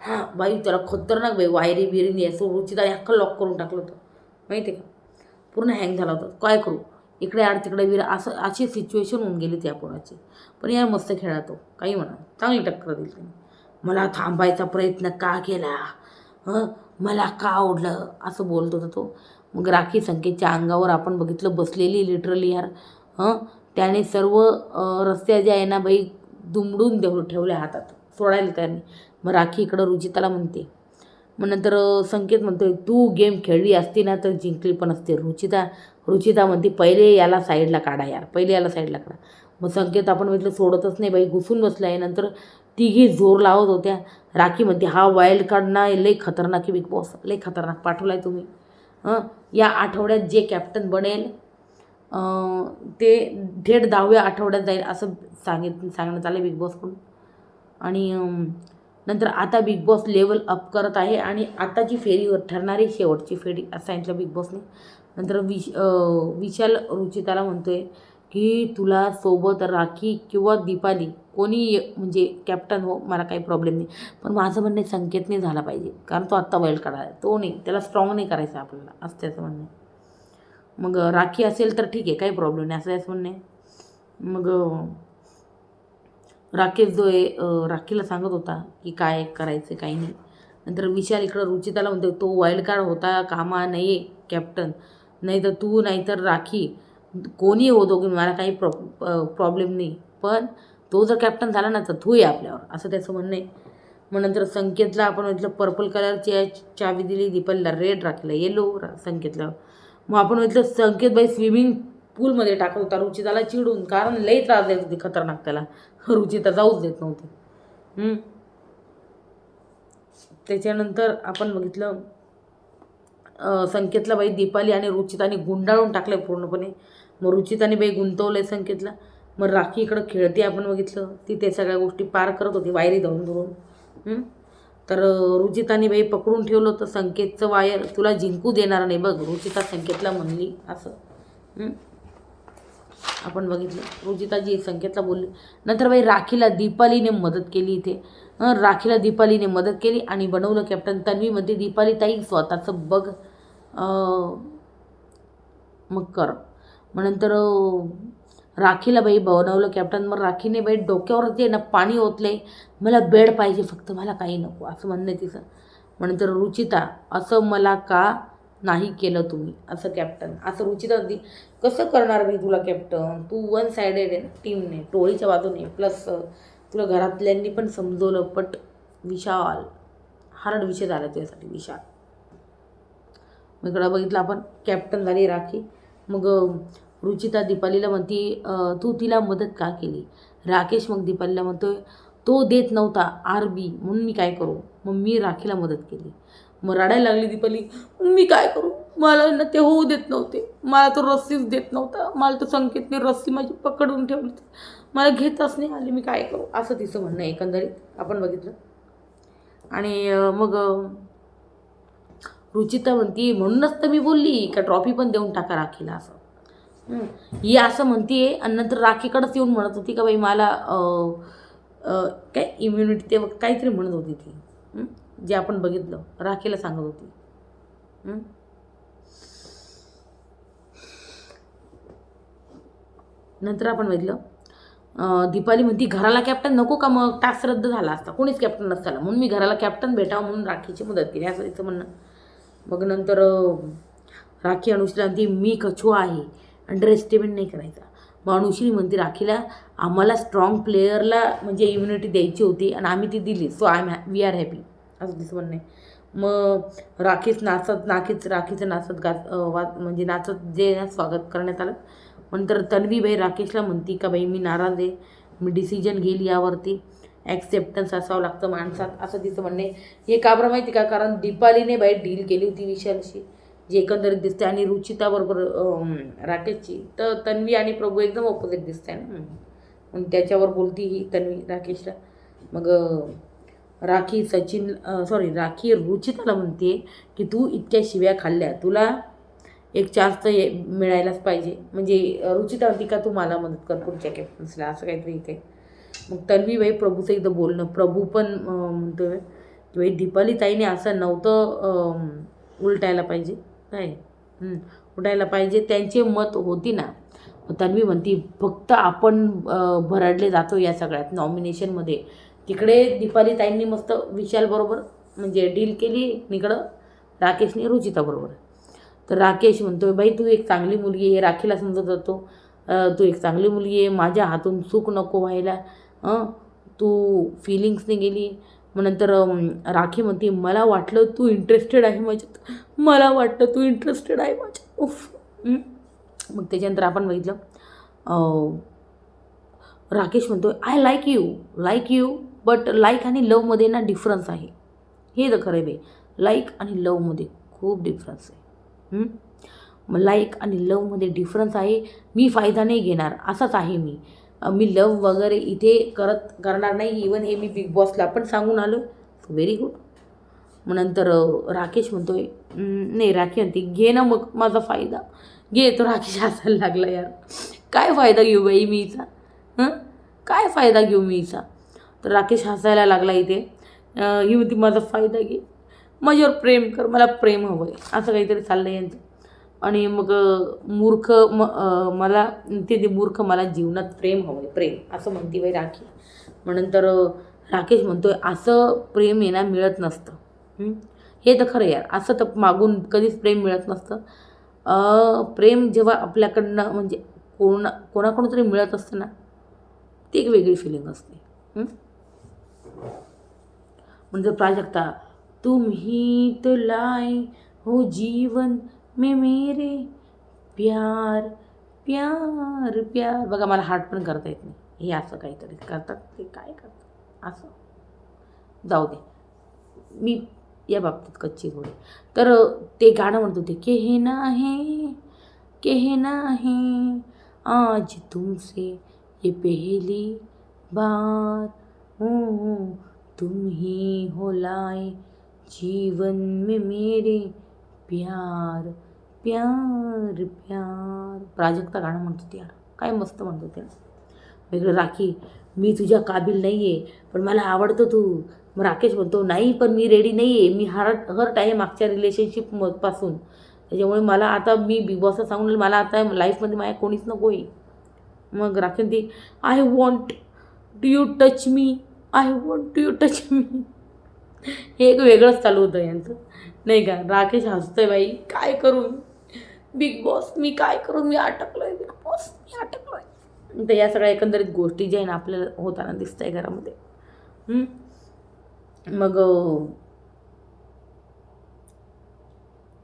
हां बाई त्याला खतरनाक बाई वायरी बिरीने असं रुचिता अख्खं लॉक करून टाकलं होतं माहिती आहे का, पूर्ण हँग झाला होता. काय करू इकडे आड तिकडे विरा असं अशी सिच्युएशन होऊन गेली त्या पोराची. पण यार मस्त खेळा तो, काही म्हणा चांगली टक्कर दिली त्याने. मला थांबायचा प्रयत्न का केला, मला का आवडलं असं बोलत होता तो. मग राखी संकेतच्या अंगावर आपण बघितलं बसलेली लिटरली यार. त्याने सर्व रस्त्या ज्या आहे ना बाई दुमडून ठेवल्या हातात, सोडायला त्याने. मग राखी इकडं रुचिताला म्हणते. मग नंतर संकेत म्हणतोय तू गेम खेळली असती ना तर जिंकली पण असते. रुचिता म्हणते पहिले याला साईडला काढा यार, पहिले याला साईडला काढा. मग संकेत आपण म्हटलं सोडतच नाही बाई, घुसून बसला आहे. नंतर तिघी जोर लावत होत्या. राखी म्हणते हा वाईल्ड कार्ड ना लई खतरनाक आहे बिग बॉस, लई खतरनाक पाठवला आहे तुम्ही. या आठवड्यात जे कॅप्टन बनेल ते थेट 10व्या आठवड्यात जाईल असं सांगण्यात आलं बिग बॉसकडून. आणि नंतर आता बिग बॉस लेवल अप करत आहे आणि आताची फेरीवर ठरणारी शेवटची फेरी असं सांगितलं बिग बॉसने. नंतर विशाल रुचिताला म्हणतोय की तुला सोबत राखी किंवा दीपाली कोणी म्हणजे कॅप्टन हो, मला काही प्रॉब्लेम नाही. पण माझं म्हणणं संकेतने झाला पाहिजे, कारण तो आत्ता वाईल्ड कार्ड आहे, तो नाही, त्याला स्ट्रॉंग नाही करायचं आपल्याला असं त्याचं म्हणणं आहे. मग राखी असेल तर ठीक आहे, काही प्रॉब्लेम नाही असं याचं म्हणणं आहे. मग राकेश जो आहे राखीला सांगत होता की काय करायचं काही नाही. नंतर विशाल इकडं रुचिताला म्हणतो तो वाईल्ड कार्ड होता कामा नाही कॅप्टन, नाही तर तू नाही तर राखी कोणी हो दोघे, मला काही प्रॉब्लेम नाही, पण तो जर कॅप्टन झाला ना तर तू आहे आपल्यावर असं त्याचं म्हणणं आहे. मग नंतर संकेतला आपण म्हटलं पर्पल कलरची चावी दिली, दीपालीला रेड, राखीला येलो, संकेतला. मग आपण म्हटलं संकेत बाई स्विमिंग पूलमध्ये टाकत होता रुचिताला चिडून, कारण लई त्रास देत होती खतरनाक त्याला, रुचिता जाऊच देत नव्हती. त्याच्यानंतर आपण बघितलं संकेतला बाई दीपाली आणि रुचिताने गुंडाळून टाकलं पूर्णपणे. मग रुचिताने बाई गुंतवलं आहे संकेतला. मग राखी इकडं खेळते आपण बघितलं, ती ते सगळ्या गोष्टी पार करत होती वायरी धरून. तर रुचिताने बाई पकडून ठेवलं होतं संकेतचं वायर, तुला जिंकू देणार नाही बघ रुचिता संकेतला म्हणली असं आपण बघितलं. रुचिताजी संकेतला बोलली. नंतर बाई राखीला दीपालीने मदत केली इथे. राखीला दीपालीने मदत केली आणि बनवलं कॅप्टन. तन्वीमध्ये दीपाली ताई स्वतःचं बघ मग कर. मग नंतर राखीला बाई बनवलं कॅप्टन. मग राखीने बाई डोक्यावरती आहे ना पाणी ओतले, मला बेड पाहिजे फक्त, मला काही नको असं म्हणणं आहे तिचं. मग नंतर रुचिता असं मला का नाही केलं तुम्ही असं कॅप्टन, असं रुचिता होती. कसं करणार मी तुला कॅप्टन, तू वन सायडेड आहे ना टीमने, टोळीच्या बाजूने, प्लस तुला घरातल्यांनी पण समजवलं. पण विशाल हार्ड विषय झाला तुझ्यासाठी विशाल. इकडं बघितलं आपण कॅप्टन झाली राखी. मग रुचिता दीपालीला म्हणती तू तिला मदत का केली. राकेश मग दीपालीला म्हणतोय तो देत नव्हता RB म्हणून मी काय करू. मग मी राखीला मदत केली. मग रडायला लागली दीपाली, मी काय करू, मला ना ते होऊ देत नव्हते, मला तो रस्सीच देत नव्हता, मला तो संकेतने रस्सी माझी पकडून ठेवली, मला घेतच नाही आली, मी काय करू, असं तिचं म्हणणं एकंदरीत आपण बघितलं. आणि मग रुचिता म्हणती म्हणूनच तर मी बोलली का ट्रॉफी पण देऊन टाका राखीला असं. ही असं म्हणतीये आणि नंतर राखीकडेच येऊन म्हणत होती का बाई मला काय इम्युनिटी ते काहीतरी म्हणत होती ती, जे आपण बघितलं राखीला सांगत होती. नंतर आपण बघितलं दीपाली म्हणती घराला कॅप्टन नको का, मग टास्क रद्द झाला असता, कोणीच कॅप्टन नसताना, म्हणून मी घराला कॅप्टन भेटावं म्हणून राखीची मदत केली असं तिचं म्हणणं. मग नंतर राखी अनुश्री म्हणती मी कछुआ आहे, अंडर एस्टिमेट नाही करायचा. मग अनुश्री म्हणते राखीला आम्हाला स्ट्रॉंग प्लेयरला म्हणजे इम्युनिटी द्यायची होती आणि आम्ही ती दिली, सो वी आर हॅपी असं तिचं म्हणणं आहे. मग राखीचं नाचत म्हणजे नाचत जे स्वागत करण्यात आलं. नंतर तन्वीबाई राकेशला म्हणती का बाई मी नाराज आहे, मी डिसिजन घेईल यावरती, ॲक्सेप्टन्स असावं लागतं माणसात असं तिचं म्हणणे. हे का बरं माहिती का, कारण दीपालीने बाई डील केली होती विशालशी जी एकंदरीत दिसते, आणि रुचिताबरोबर राकेशची, तर तन्वी आणि प्रभू एकदम ऑपोजिट दिसते ना, मग त्याच्यावर बोलती ही तन्वी राकेशला. मग राखी रुचिताला म्हणते की तू इतक्या शिव्या खाल्ल्या, तुला एक चान्स तर मिळायलाच पाहिजे. म्हणजे रुचिता म्हणती का तू मला मदत कर पुढच्या कॅप्टन्सला असं काहीतरी इथे. मग तन्वीबाई प्रभूचं एकदा बोलणं, प्रभू पण म्हणतोय की बाई दीपाली ताईने असं नव्हतं उलटायला पाहिजे, काय उलटायला पाहिजे, त्यांचे मत होती ना. तन्वी म्हणती फक्त आपण भरडले जातो या सगळ्यात नॉमिनेशनमध्ये, तिकडे दीपाली ताईंनी मस्त विशालबरोबर म्हणजे डील केली, इकडं राकेशने रुचिताबरोबर. तर राकेश म्हणतोय बाई तू एक चांगली मुलगी आहे, राखीला समजत जातो तू एक चांगली मुलगी आहे, माझ्या हातून चूक नको व्हायला, तू फिलिंग्सने गेली. मग नंतर राखी म्हणते मला वाटलं तू इंटरेस्टेड आहे माझ्यात, मला वाटलं तू इंटरेस्टेड आहे माझ्यात उफ. मग त्याच्यानंतर आपण बघितलं राकेश म्हणतोय I like you but like आणि लवमध्ये ना डिफरन्स आहे, हे तर खरं बाई, लाईक आणि लवमध्ये खूप डिफरन्स आहे. मग लाईक आणि लवमध्ये डिफरन्स आहे, मी फायदा नाही घेणार असाच आहे मी लव वगैरे इथे करणार नाही, इवन हे मी बिग बॉसला पण सांगून आलो, व्हेरी गुड. मग नंतर राकेश म्हणतोय नाही, राखी म्हणते घे ना मग माझा फायदा घे. तो राकेश हसायला लागला, यार काय फायदा घेऊ बाई मी हिचा, काय फायदा घेऊ मी हिचा. तर राकेश हसायला लागला इथे. ही म्हणते माझा फायदा घे, माझ्यावर प्रेम कर, मला प्रेम हवं आहे, असं काहीतरी चाललं आहे यांचं. आणि मग मूर्ख मला जीवनात प्रेम हवं आहे, प्रेम असं म्हणते बाई राखी. मग नंतर राकेश म्हणतोय असं प्रेम येणं मिळत नसतं, हे तर खरं यार, असं तर मागून कधीच प्रेम मिळत नसतं. प्रेम जेव्हा आपल्याकडनं म्हणजे कोणाकडून तरी मिळत असतं ना, ती एक वेगळी फिलिंग असते. म्हणजे प्राजक्ता तुम ही तो लाए हो जीवन में मेरे प्यार प्यार प्यार. बघा मला हार्ट पण करता येत नाही, हे असं काहीतरी करतात, ते काय करतात असं, जाऊ दे, मी या बाबतीत कच्ची थोडी. तर ते गाणं म्हणत होते कहना है आज तुमसे ये पहली बार, तुम ही हो लाए जीवन में मेरे प्यार प्यार प्यार. प्राजक्ता गाणं म्हणत होती यार, काय मस्त म्हणत होते ना. वेगळं राखी मी तुझ्या काबिल नाही आहे पण मला आवडतं तू. मग राकेश म्हणतो नाही पण मी रेडी नाही आहे, मी हर्ट आहे मागच्या रिलेशनशिपपासून, त्याच्यामुळे मला आता मी बिग बॉसला सांगून मला आता लाईफमध्ये माझ्या कोणीच नको आहे. मग राखी म्हणते I want do you touch me, I want do you touch me. हे एक वेगळंच चालू होतं यांचं नाही का. राकेश हसतोय बाई, काय करू बिग बॉस, मी काय करू, मी अटकलोय बिग बॉस, मी अटकलोय. तर या सगळ्या एकंदरीत गोष्टी ज्या आहे ना आपल्याला होताना दिसत आहे घरामध्ये. मग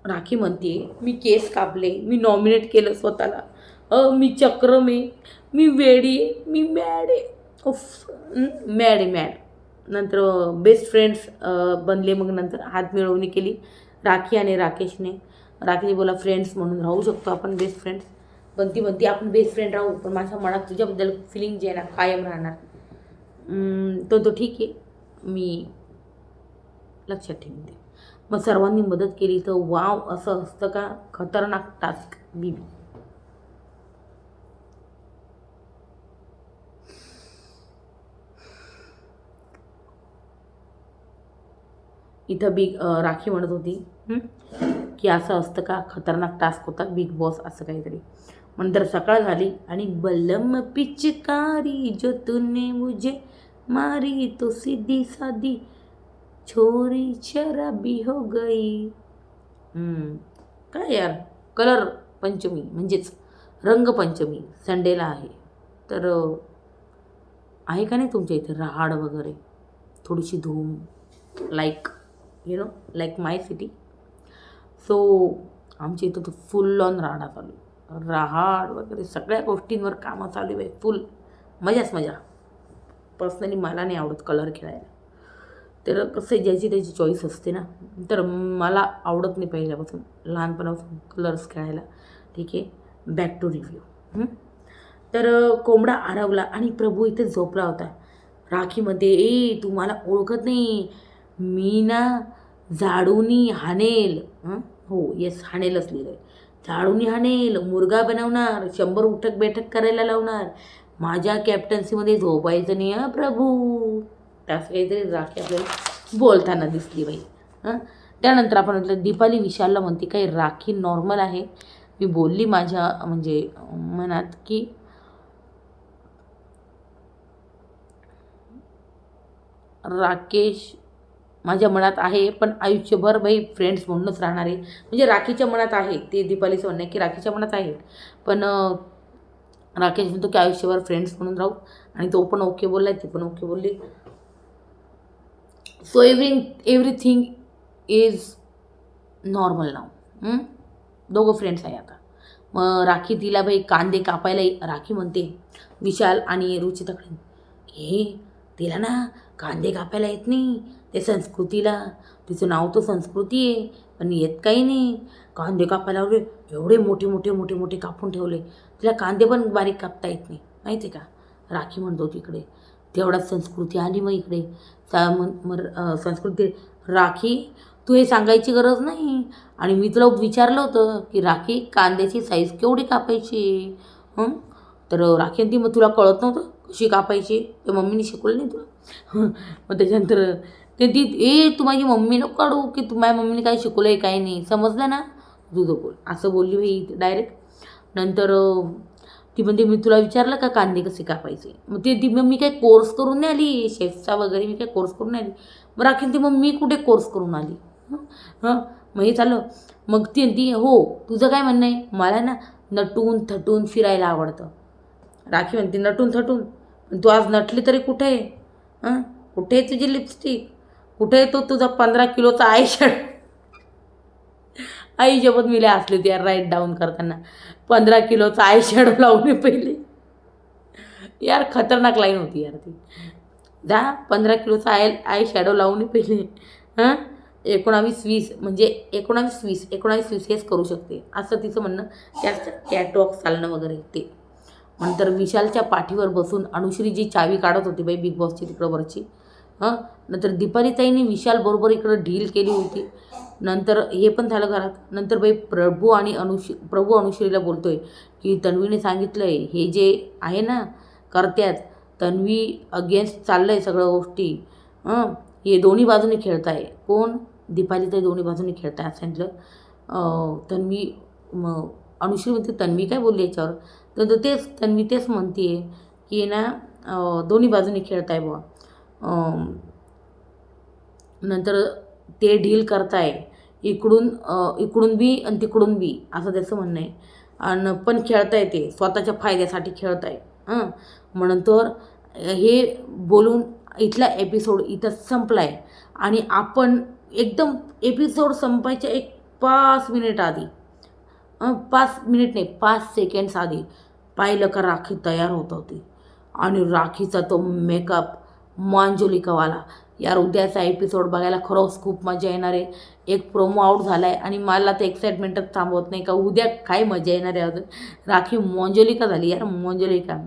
राखी म्हणते मी केस कापले, मी नॉमिनेट केलं स्वतःला, मी चक्रम आहे, मी वेडी आहे, मी मॅड आहे, उफ मॅड आहे मॅड. नंतर बेस्ट फ्रेंड्स बनले. मग नंतर हात मिळवणी केली राखी आणि राकेशने. राकेश बोला फ्रेंड्स म्हणून राहू शकतो आपण बेस्ट फ्रेंड्स. बनती बनती आपण बेस्ट फ्रेंड राहू, पण माझ्या मनात तुझ्याबद्दल फिलिंग जे आहे ना कायम राहणार. तो ठीक आहे, मी लक्षात ठेवून दे. मग सर्वांनी मदत केली तर वाव असं असतं का. खतरनाक टास्क बीबी. इथं राखी म्हणत होती की असं असतं का, खतरनाक टास्क होता बिग बॉस असं काहीतरी. नंतर सकाळ झाली आणि बलम पिचकारी जो तूने मुझे मारी तो सीधी साधी छोरी शराबी हो गई. काय यार, कलर पंचमी म्हणजेच रंगपंचमी संडेला आहे. तर आहे का नाही तुमच्या इथे रहाड वगैरे, थोडीशी धूम, लाईक लाईक माय सिटी. सो आमच्या इथं तर फुल ऑन राहाडा चालू, रहाड वगैरे सगळ्या गोष्टींवर कामं चालू आहे, फुल मजाच मजा. पर्सनली मला नाही आवडत कलर खेळायला. तर कसं ज्याची त्याची चॉईस असते ना. तर मला आवडत नाही पहिल्यापासून, लहानपणापासून कलर्स खेळायला. ठीक आहे, बॅक टू रिव्ह्यू. तर कोंबडा आरवला आणि प्रभू इथे झोपला होता. राखीमध्ये तू मला ओळखत नाही, मी ना झाडूनी हाणेल. हो येस, हाणेलच लिहिलं आहे. झाडूनी हाणेल, मुर्गा बनवणार, 100 उठक बैठक करायला लावणार, माझ्या कॅप्टन्सीमध्ये झोपायचं नाही हा प्रभू. त्यास काहीतरी राखी आपल्याला बोलताना दिसली बाई. त्यानंतर आपण म्हटलं दीपाली विशालला म्हणते काही राखी नॉर्मल आहे. मी बोलली माझ्या म्हणजे मनात की राकेश माझ्या मनात आहे, पण आयुष्यभर बाई फ्रेंड्स म्हणूनच राहणार आहे. म्हणजे राखीच्या मनात आहे, ते दीपालीचं म्हणणं आहे की राखीच्या मनात आहे, पण राकेश म्हणतो की आयुष्यभर फ्रेंड्स म्हणून राहू. आणि तो पण ओके बोलला, ती पण ओके बोलली. सो एव्हरीथिंग इज नॉर्मल नाव. दोघं फ्रेंड्स आहे आता. मग राखी तिला बाई कांदे कापायला, राखी म्हणते विशाल आणि रुचिताकडे, हे तिला ना कांदे कापायला येत नाही, ते संस्कृतीला, तिचं नाव तर संस्कृती आहे पण येत काही नाही. कांदे कापायला लावले, एवढे मोठे मोठे मोठे मोठे कापून ठेवले, तिला कांदे पण बारीक कापता येत नाही माहिती आहे का. राखी म्हणतो तिकडे तेवढाच संस्कृती आली. मग इकडे संस्कृती, राखी तू हे सांगायची गरज नाही. आणि मी तुला विचारलं होतं की राखी कांद्याची साईज केवढी कापायची. तर राखी ती मग तुला कळत नव्हतं कशी कापायची, ते मम्मीने शिकवलं नाही तुला. मग त्याच्यानंतर ते ती तू माझी मम्मी नको काढू की तू माझ्या मम्मीने काय शिकवलं आहे काही नाही, समजलं ना तुझं बोल, असं बोलली बाई डायरेक्ट. नंतर ती म्हणते मी तुला विचारलं का कांदे कसे कापायचे. मग ती मग मी काय कोर्स करून नाही आली शेफचा वगैरे, मी काय कोर्स करून नाही आली. मग राखीन ती मग मी कुठे कोर्स करून आली. मग हे चाललं. मग ती हो तुझं काय म्हणणं आहे, मला ना नटून थटून फिरायला आवडतं. राखी म्हणते नटून थटून, पण तू आज नटली तरी कुठे आहे. कुठे आहे तुझी लिपस्टिक, कुठे आहे तो तुझा 15 किलोचा आयशॅडो. आई जपत मिले असले ते यार राईट डाऊन करताना 15 किलोचा आयशॅडो लावणे पहिले. यार खतरनाक लाईन होती यार ती. 15 किलोचा आय शॅडो लावणे पहिले. 19-20 म्हणजे 19-20 हेच करू शकते असं तिचं म्हणणं. त्याच कॅटवॉक चालणं वगैरे ते. नंतर विशालच्या पाठीवर बसून अनुश्री जी चावी काढत होती बाई बिग बॉसची तिकडं वरची. नंतर दीपालीताईंनी विशालबरोबर इकडं डील केली होती. नंतर हे पण झालं घरात. नंतर बाई प्रभू अनुश्रीला बोलतो आहे की तन्वीने सांगितलं आहे हे जे आहे ना करत्यात, तन्वी अगेन्स्ट चाललं आहे सगळ्या गोष्टी. हे दोन्ही बाजूने खेळत आहे. कोण, दीपालीताई दोन्ही बाजूने खेळत आहे असं सांगितलं. तन्वी मग अनुश्री म्हणते तन्वी काय बोलली याच्यावर, तर तन्वी तेच म्हणते आहे की ना दोन्ही बाजूने खेळत आहे बुवा. नंतर ते डील करताय इकडून बी आणि तिकडून बी असं त्याचं म्हणणं आहे. आणि पण खेळताय ते स्वतःच्या फायद्यासाठी खेळताय. म्हणून तर हे बोलून इथला एपिसोड इथं संपला आहे. आणि आपण एकदम एपिसोड संपायच्या एक 5 मिनिट आधी 5 मिनिट नाही 5 सेकंड्स आधी पाहिलं का राखी तयार होत होती आणि राखीचा तो मेकअप मांजुलिकावाला. यार उद्याचा एपिसोड बघायला खरंच खूप मजा येणार आहे. एक प्रोमो आउट झाला आहे आणि मला तर एक्साइटमेंटच थांबवत नाही का उद्या काय मजा येणार आहे अजून. राखी मांजुलिका झाली यार, मांजुलिका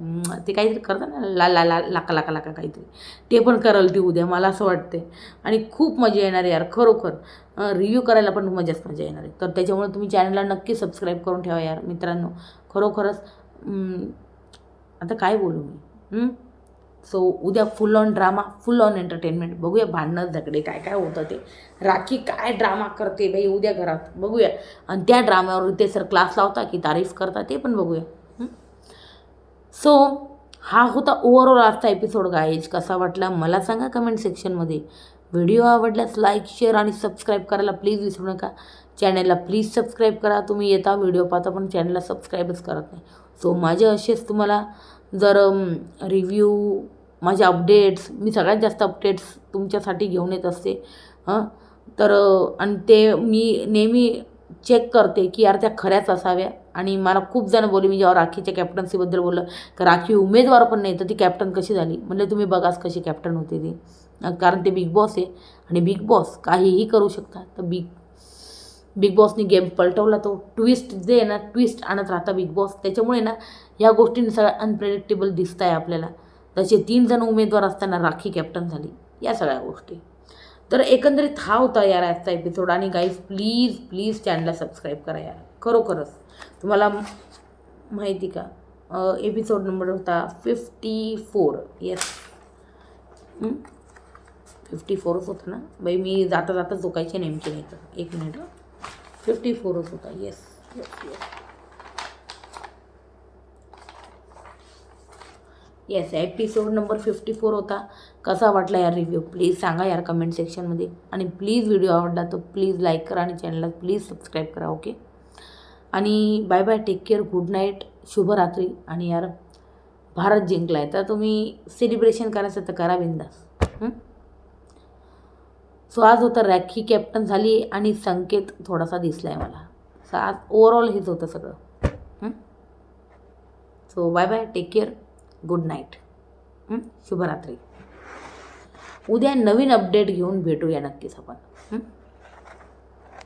ते काहीतरी करतात ना ला ला ला लाका लाका लाका काहीतरी, ते पण करल ती उद्या मला असं वाटते. आणि खूप मजा येणार आहे यार खरोखर. रिव्ह्यू करायला पण मजा येणार आहे. तर त्याच्यामुळे तुम्ही चॅनलला नक्की सबस्क्राईब करून ठेवा यार मित्रांनो. खरोखरच आता काय बोलू मी. सो उद्या फुल on drama, full on entertainment. बघूया भांडणं झगडे काय काय होतं ते. राखी काय ड्रामा करते बाई उद्या घरात बघूया. आणि त्या ड्राम्यावर ते सर क्लास लावता की तारीफ करता ते पण बघूया. सो हा होता ओव्हरऑल आजचा एपिसोड गाईज. कसा वाटला मला सांगा कमेंट सेक्शनमध्ये. व्हिडिओ आवडल्यास लाईक शेअर आणि सबस्क्राईब करायला प्लीज विसरू नका. चॅनलला प्लीज सबस्क्राईब करा. तुम्ही येता व्हिडिओ पाहता पण चॅनलला सबस्क्राईबच करत नाही. सो माझे असेच तुम्हाला जर रिव्ह्यू माझे अपडेट्स, मी सगळ्यात जास्त अपडेट्स तुमच्यासाठी घेऊन येत असते. तर आणि ते मी नेहमी चेक करते की यार त्या खऱ्याच असाव्या. आणि मला खूप जण बोलले मी जेव्हा राखीच्या कॅप्टन्सीबद्दल बोललं तर राखी उमेदवार पण नाही तर ती कॅप्टन कशी झाली. म्हणलं तुम्ही बघाच कशी कॅप्टन होते ती. कारण ते बिग बॉस आहे आणि बिग बॉस काहीही करू शकतात. तर बिग बॉसनी गेम पलटवला. तो ट्विस्ट जे आहे ना ट्विस्ट आणत राहता बिग बॉस. त्याच्यामुळे ना ह्या गोष्टींनी सगळ्या अनप्रेडिक्टेबल दिसत आहे आपल्याला. तसे 3 जण उमेदवार असताना राखी कॅप्टन झाली या सगळ्या गोष्टी. तर एकंदरीत हा होता यार आजचा एपिसोड. आणि गाईज प्लीज प्लीज चॅनलला सबस्क्राईब करा यार खरोखरच. तुम्हाला माहिती का एपिसोड नंबर होता 54. येस 54च होता ना बाई. मी जाता जाता चुकायचे नेमके नाही तर 1 मिनिट. 54च होता. Yes yes yes yes episode number 54 होता. कसा वाटला यार रिव्ह्यू प्लीज सांगा यार कमेंट सेक्शनमध्ये. आणि प्लीज व्हिडिओ आवडला तर प्लीज लाईक करा आणि चॅनलला प्लीज सबस्क्राईब करा. ओके. आणि bye bye, take care, good night, शुभरात्री. आणि यार भारत जिंकला आहे तर तुम्ही सेलिब्रेशन करायचं तर करा बिंदास. सो आज होतं राखी कॅप्टन झाली आणि संकेत थोडासा दिसला आहे मला. सो आज ओव्हरऑल हेच होतं सगळं. So bye bye, take care, good night, शुभरात्री. उद्या नवीन अपडेट घेऊन भेटूया नक्कीच आपण.